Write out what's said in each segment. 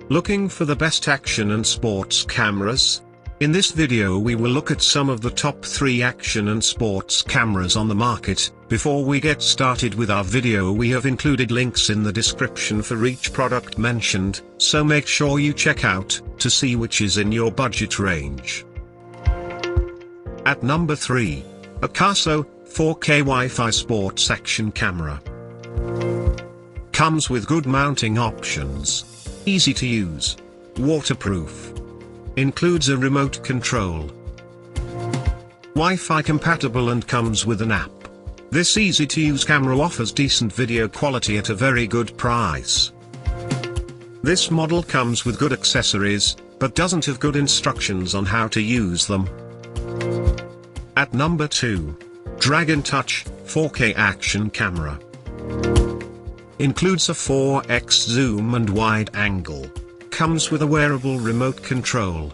Looking for the best action and sports cameras? In this video we will look at some of the top 3 action and sports cameras on the market. Before we get started with our video, we have included links in the description for each product mentioned, so make sure you check out, to see which is in your budget range. At number 3. AKASO 4K Wi-Fi Sports Action Camera. Comes with good mounting options. Easy to use. Waterproof. Includes a remote control. Wi-Fi compatible and comes with an app. This easy-to-use camera offers decent video quality at a very good price. This model comes with good accessories, but doesn't have good instructions on how to use them. At number 2. Dragon Touch 4K Action Camera. Includes a 4x zoom and wide angle. Comes with a wearable remote control.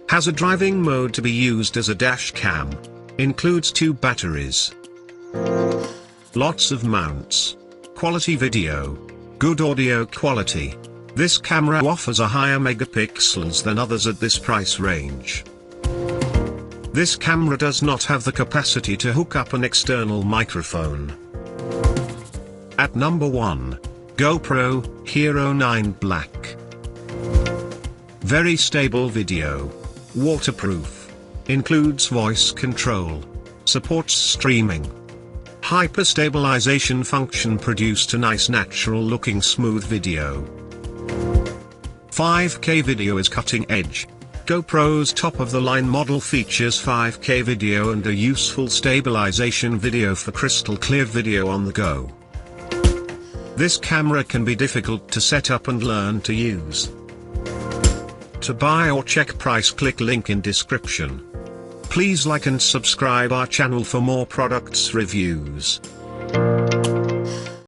Has a driving mode to be used as a dash cam. Includes 2 batteries. Lots of mounts. Quality video. Good audio quality. This camera offers a higher megapixels than others at this price range. This camera does not have the capacity to hook up an external microphone. At number 1. GoPro Hero 9 Black. Very stable video. Waterproof. Includes voice control. Supports streaming. Hyper-stabilization function produced a nice natural looking smooth video. 5K video is cutting edge. GoPro's top-of-the-line model features 5K video and a useful stabilization video for crystal clear video on the go. This camera can be difficult to set up and learn to use. To buy or check price, click link in description. Please like and subscribe our channel for more products reviews.